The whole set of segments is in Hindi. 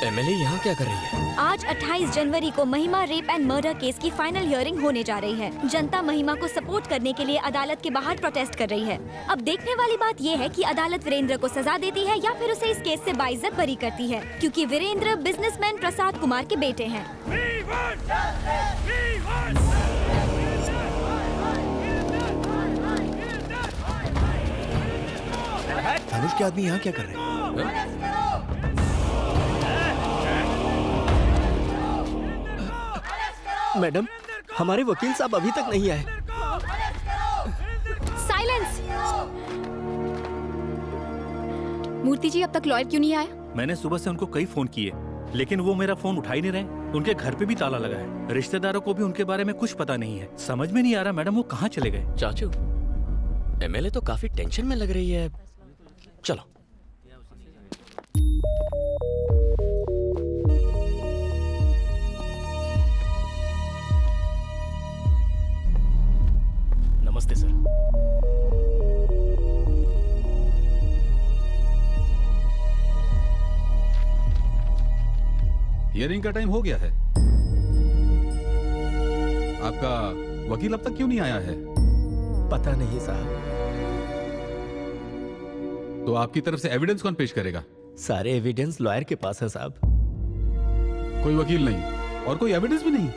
एमएलए यहाँ क्या कर रही है? आज 28 जनवरी को महिमा रेप एंड मर्डर केस की फाइनल हियरिंग होने जा रही है। जनता महिमा को सपोर्ट करने के लिए अदालत के बाहर प्रोटेस्ट कर रही है। अब देखने वाली बात ये है कि अदालत वीरेंद्र को सजा देती है या फिर उसे इस केस से बाइज्जत बरी करती है, क्योंकि वीरेंद्र बिजनेसमैन प्रसाद कुमार के बेटे हैं। धनुष के आदमी यहाँ क्या कर रहे हैं? मैडम, हमारे वकील साहब अभी तक नहीं आए। साइलेंस! मूर्ति जी, अब तक लॉयर क्यों नहीं आया? मैंने सुबह से उनको कई फोन किए, लेकिन वो मेरा फोन उठा ही नहीं रहे। उनके घर पे भी ताला लगा है। रिश्तेदारों को भी उनके बारे में कुछ पता नहीं है। समझ में नहीं आ रहा मैडम वो कहाँ चले गए। चाचू, एमएलए तो काफी टेंशन में लग रही है। चलो। नमस्ते सर। हियरिंग का टाइम हो गया है। आपका वकील अब तक क्यों नहीं आया है? पता नहीं साहब। तो आपकी तरफ से एविडेंस कौन पेश करेगा? सारे एविडेंस लॉयर के पास है साहब। कोई वकील नहीं और कोई एविडेंस भी नहीं।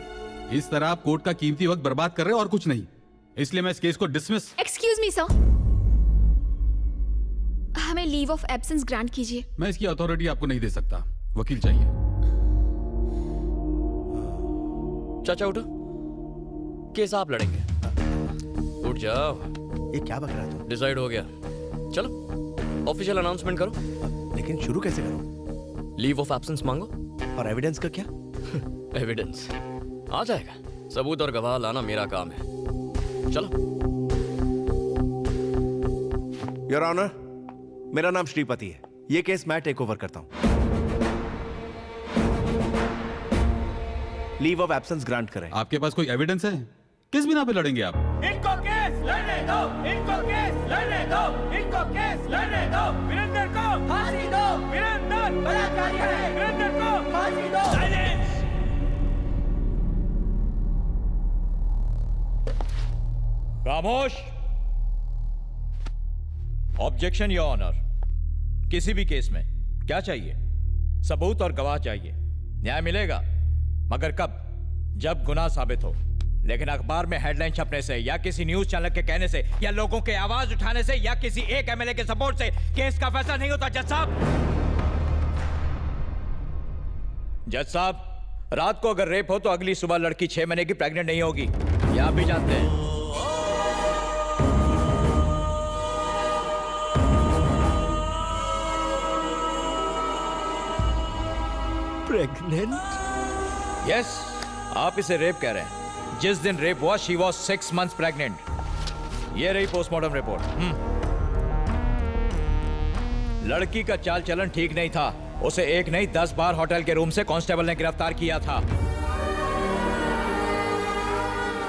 इस तरह आप कोर्ट का कीमती वक्त बर्बाद कर रहे हो और कुछ नहीं। इसलिए मैं इस केस को डिसमिस। एक्सक्यूज मी सर, हमें लीव ऑफ एब्सेंस ग्रांट कीजिए। मैं इसकी अथॉरिटी आपको नहीं दे सकता। वकील चाहिए। चाचा उठो, केस आप लड़ेंगे। उठ जाओ। ये क्या बक रहा है तू? डिसाइड हो गया। चलो ऑफिशियल अनाउंसमेंट करो। लेकिन शुरू कैसे करूं? लीव ऑफ एब्सेंस मांगो। और एविडेंस का क्या? एविडेंस आ जाएगा। सबूत और गवाह लाना मेरा काम है। चलो। योर ऑनर, मेरा नाम श्रीपति है। ये केस मैं टेक ओवर करता हूं। लीव ऑफ एब्सेंस ग्रांट करें। आपके पास कोई एविडेंस है? किस बिना पे लड़ेंगे आप? इनको केस लड़ने दो, इनको केस लड़ने दो, इनको केस लड़ने दो। वीरेंद्र को फांसी दो, वीरेंद्र बलात्कारी है, वीरेंद्र को फांसी दो। साइलेंस! खामोश। Objection your honour. किसी भी केस में क्या चाहिए? सबूत और गवाह चाहिए। न्याय मिलेगा, मगर कब? जब गुनाह साबित हो। लेकिन अखबार में हेडलाइन छपने से या किसी न्यूज चैनल के कहने से या लोगों के आवाज उठाने से या किसी एक एमएलए के सपोर्ट से केस का फैसला नहीं होता। जज साहब, जज साहब, रात को अगर रेप हो तो अगली सुबह लड़की 6 महीने की प्रेग्नेंट नहीं होगी। ये आप भी जानते हैं। प्रेग्नेंट? यस, आप इसे रेप कह रहे हैं। जिस दिन रेप हुआ शी वॉज 6 months प्रेग्नेंट। ये रही पोस्टमार्टम रिपोर्ट। लड़की का चाल चलन ठीक नहीं था। उसे एक नहीं 10 बार होटल के रूम से कांस्टेबल ने गिरफ्तार किया था।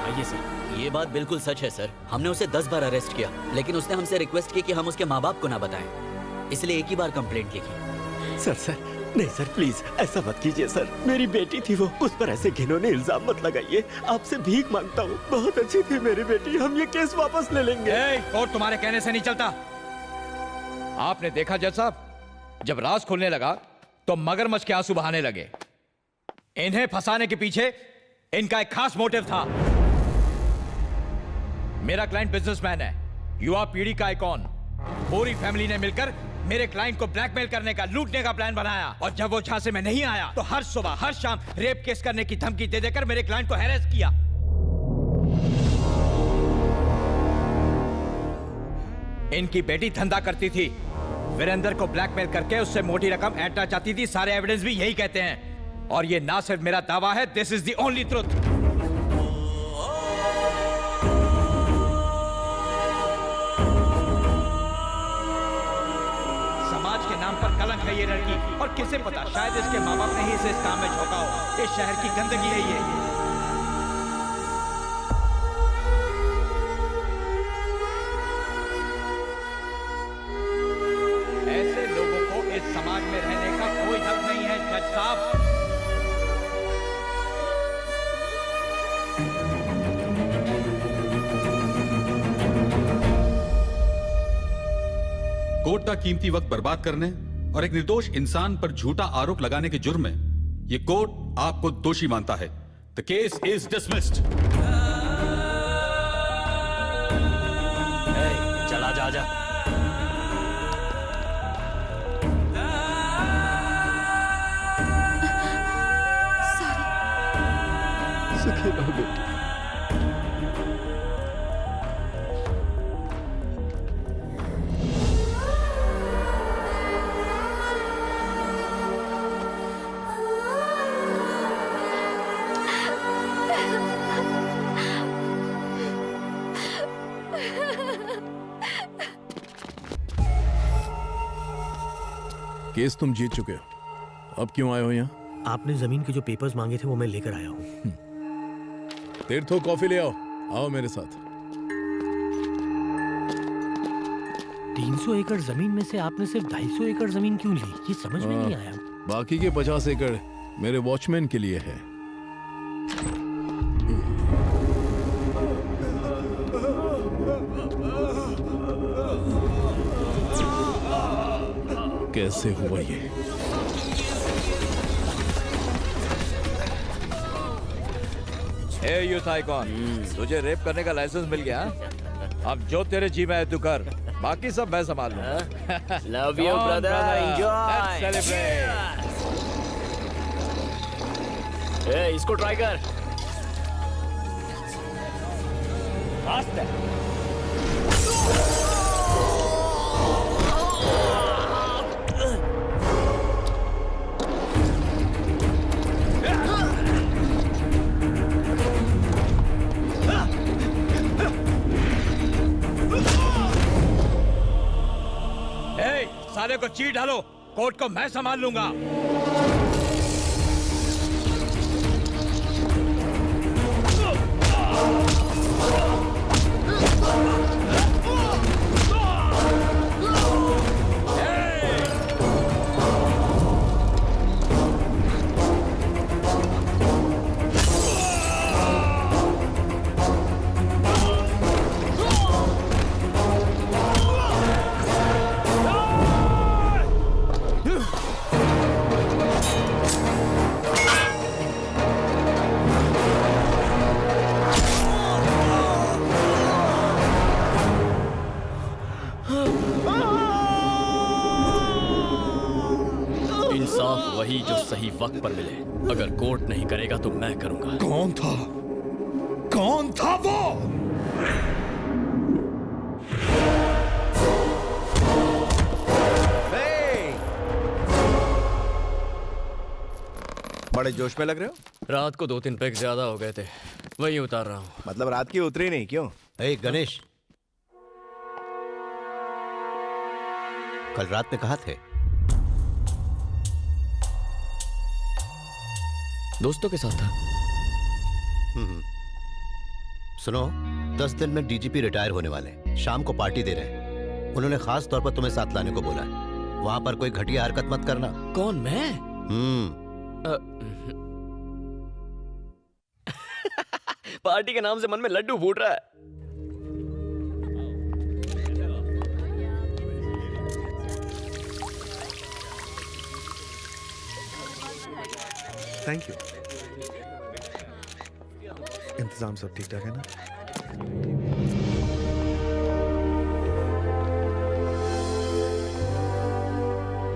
आइए सर, ये बात बिल्कुल सच है सर। हमने उसे 10 बार अरेस्ट किया, लेकिन उसने हमसे रिक्वेस्ट की कि हम उसके माँ बाप को ना बताएं, इसलिए एक ही बार कंप्लेंट लिखी। सर नहीं सर, प्लीज ऐसा मत कीजिए सर। मेरी बेटी थी वो, उस पर ऐसे घिनौने इल्जाम मत लगाइए। आपसे भीख मांगता हूँ। बहुत अच्छी थी मेरी बेटी। हम ये केस वापस ले लेंगे। कोर्ट तुम्हारे कहने से नहीं चलता। आपने देखा जज साहब, जब राज खुलने लगा तो मगरमच्छ के आंसू बहाने लगे। इन्हें फंसाने के पीछे इनका एक खास मोटिव था। मेरा क्लाइंट बिजनेसमैन है, युवा पीढ़ी का आइकॉन। पूरी फैमिली ने मिलकर मेरे क्लाइंट को ब्लैकमेल करने का, लूटने का प्लान बनाया। और जब वो झांसे में नहीं आया तो हर सुबह हर शाम रेप केस करने की धमकी दे देकर मेरे क्लाइंट को हैरेस किया। इनकी बेटी धंधा करती थी, वीरेंद्र को ब्लैकमेल करके उससे मोटी रकम ऐंठना चाहती थी। सारे एविडेंस भी यही कहते हैं। और ये ना सिर्फ मेरा दावा है, this is the only truth. समाज के नाम पर कलंक है ये लड़की। और किसे पता, शायद इसके माँ बाप ने ही इसे इस काम में झोंका हो। इस शहर की गंदगी है ये। ऐसे लोगों को इस समाज में रहने का कोई हक नहीं है जज साहब। कोर्ट का कीमती वक्त बर्बाद करने और एक निर्दोष इंसान पर झूठा आरोप लगाने के जुर्म में ये कोर्ट आपको दोषी मानता है। The case is dismissed. चला जा जा। सुखी रहो बेटी। केस तुम जीत चुके हो, अब क्यों आए हो यहाँ? आपने जमीन के जो पेपर्स मांगे थे वो मैं लेकर आया हूँ। तीर्थो कॉफी ले आओ, आओ मेरे साथ। 300 एकड़ जमीन में से आपने सिर्फ 250 एकड़ जमीन क्यों ली, ये समझ में नहीं आया। बाकी के 50 एकड़ मेरे वॉचमैन के लिए है। कैसे हुआ ये? ए यूथ आइकॉन, तुझे रेप करने का लाइसेंस मिल गया? अब जो तेरे जी में है तू कर, बाकी सब मैं संभाल लूंगा। Love you brother, enjoy. Celebrate. ए, इसको ट्राई कर। सारे को चीट डालो, कोर्ट को मैं संभाल लूंगा। इंसाफ वही जो सही वक्त पर मिले। अगर कोर्ट नहीं करेगा तो मैं करूंगा। कौन था? कौन था वो? बड़े जोश में लग रहे हो? रात को 2-3 पैक ज्यादा हो गए थे, वही उतार रहा हूँ। मतलब रात की उतरी नहीं क्यों? गणेश, कल रात में कहाँ थे? दोस्तों के साथ था। सुनो, 10 दिन में डीजीपी रिटायर होने वाले हैं। शाम को पार्टी दे रहे हैं। उन्होंने खास तौर पर तुम्हें साथ लाने को बोला है। वहां पर कोई घटिया हरकत मत करना। कौन, मैं? पार्टी के नाम से मन में लड्डू फूट रहा है। Thank you. इंतजाम सब ठीक ठाक है ना?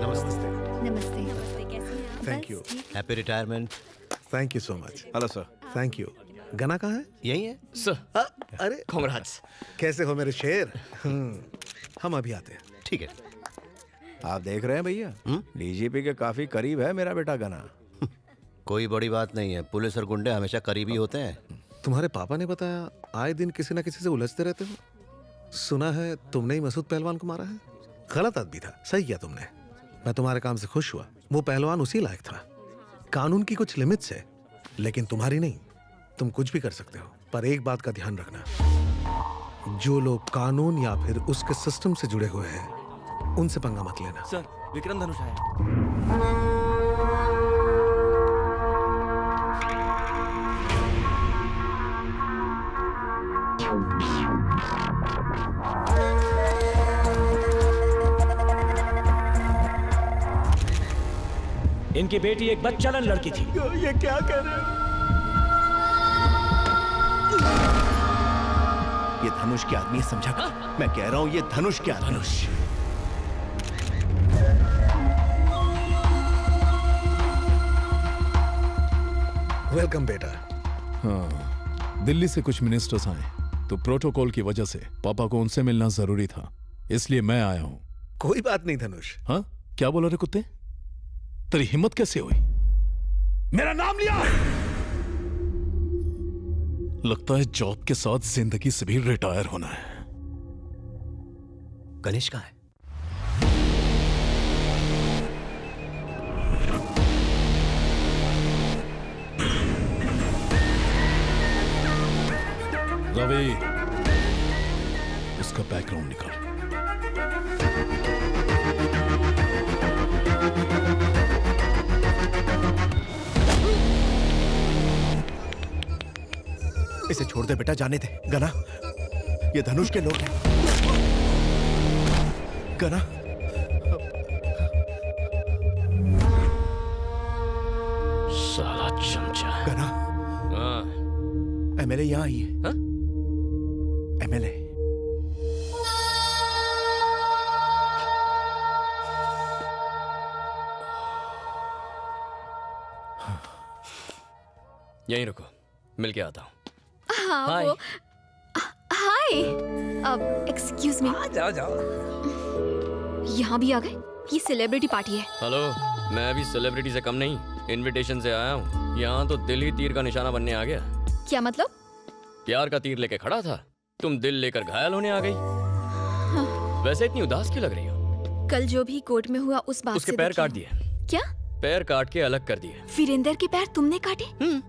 नमस्ते। नमस्ते, कैसे हैं आप? Thank you. Happy retirement. Thank you so much. Hello sir. Thank you. गना कहाँ है? यही है सर। अरे कांग्रेट्स। कैसे हो मेरे शेर? हम अभी आते हैं। ठीक है। आप देख रहे हैं भैया, डीजीपी के काफी करीब है मेरा बेटा गना। कोई बड़ी बात नहीं है, पुलिस और गुंडे हमेशा करीबी होते हैं। तुम्हारे पापा ने बताया आए दिन किसी ना किसी से उलझते रहते हो। सुना है तुमने ही मसूद पहलवान को मारा है। गलत आदमी था, सही किया तुमने। मैं तुम्हारे काम से खुश हुआ। वो पहलवान उसी लायक था। कानून की कुछ लिमिट्स है, लेकिन तुम्हारी नहीं। तुम कुछ भी कर सकते हो, पर एक बात का ध्यान रखना, जो लोग कानून या फिर उसके सिस्टम से जुड़े हुए हैं उनसे पंगा मत लेना। सर, विक्रम धनुष आया। इनकी बेटी एक बदचलन लड़की थी। ये क्या कर रहे हो? ये धनुष के आदमी है, समझा? मैं कह रहा हूं ये धनुष के आदमी। धनुष। वेलकम बेटा। हाँ, दिल्ली से कुछ मिनिस्टर्स आए तो प्रोटोकॉल की वजह से पापा को उनसे मिलना जरूरी था, इसलिए मैं आया हूं। कोई बात नहीं धनुष। हाँ, क्या बोला रे कुत्ते? तेरी हिम्मत कैसे हुई? मेरा नाम लिया? लगता है जॉब के साथ जिंदगी से भी रिटायर होना है। गणेश कहाँ है? रवि, उसका बैकग्राउंड निकाल। इसे छोड़ दे बेटा, जाने दे। गना, ये धनुष के लोग हैं। गना, साला चमचा। गना, हाँ। एमएलए यहाँ आई है। हाँ? एमएलए। यहीं रुको, मिल के आता हूँ। हाँ हाय। वो हाय। अब एक्सक्यूज मी। जाओ जाओ। यहाँ भी आ गए? ये सेलिब्रिटी पार्टी है। हेलो, मैं भी सेलिब्रिटी से कम नहीं, इनविटेशन से आया हूँ। यहाँ तो दिल ही तीर का निशाना बनने आ गया। क्या मतलब? प्यार का तीर लेके खड़ा था, तुम दिल लेकर घायल होने आ गई। हाँ। वैसे इतनी उदास क्यों लग रही हो? कल जो भी कोर्ट में हुआ उस बात उसके से पैर दुखी काट हूँ। दिए। क्या? पैर काट के अलग कर दिए। वीरेंद्र के पैर तुमने काटे?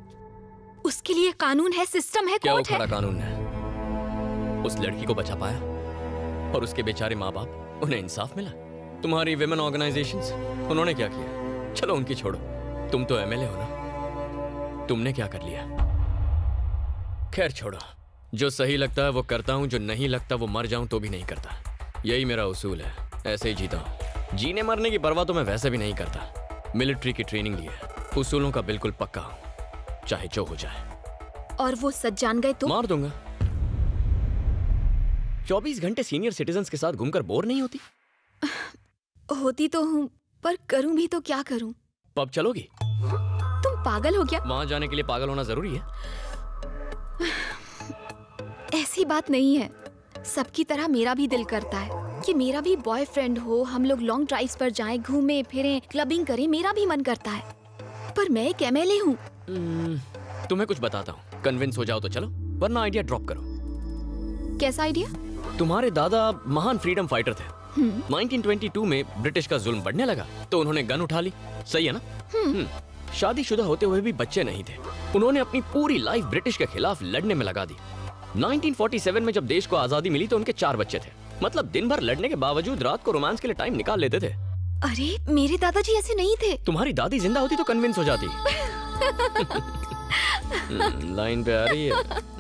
उसके लिए कानून है, सिस्टम है, क्या कोर्ट है। उखड़ा कानून है? उस लड़की को बचा पाया और उसके बेचारे माँ बाप, उन्हें इंसाफ मिला। तुम्हारी विमेन ऑर्गेनाइजेशंस, उन्होंने क्या किया? चलो उनकी छोड़ो, तुम तो एमएलए हो ना, तुमने क्या कर लिया? खैर छोड़ो, जो सही लगता है वो करता हूँ, जो नहीं लगता वो मर जाऊं तो भी नहीं करता। यही मेरा उसूल है, ऐसे ही जीता हूँ। जीने मरने की परवाह तो मैं वैसे भी नहीं करता। मिलिट्री की ट्रेनिंग ली है, उसूलों का बिल्कुल पक्का हूँ, चाहे जो हो जाए। और वो सच जान गए तो? मार दूंगा। 24 घंटे सीनियर सिटीजन्स के साथ घूमकर बोर नहीं होती? होती तो हूँ, पर करूँ भी तो क्या करूँ? पब चलोगी? तुम पागल हो क्या? वहां जाने के लिए पागल होना जरूरी है? ऐसी बात नहीं है। सबकी तरह मेरा भी दिल करता है कि मेरा भी बॉयफ्रेंड हो, हम लोग लॉन्ग ड्राइव्स पर जाएं, घूमें फिरें, क्लबिंग करें, मेरा भी मन करता है। पर मैं एक एमएलए हूँ। तुम्हें कुछ बताता हूँ, कन्विंस हो जाओ तो चलो, वरना आइडिया ड्रॉप करो। कैसा आइडिया? तुम्हारे दादा महान फ्रीडम फाइटर थे। 1922 में ब्रिटिश का जुल्म बढ़ने लगा तो उन्होंने गन उठा ली, सही है ना? शादीशुदा होते हुए भी बच्चे नहीं थे। उन्होंने अपनी पूरी लाइफ ब्रिटिश के खिलाफ लड़ने में लगा दी। 1947 में जब देश को आजादी मिली तो उनके 4 बच्चे थे। मतलब दिन भर लड़ने के बावजूद रात को रोमांस के लिए टाइम निकाल लेते थे। अरे मेरे दादाजी ऐसे नहीं थे। तुम्हारी दादी जिंदा होती तो कन्विंस हो जाती। लाइन पे आ रही है।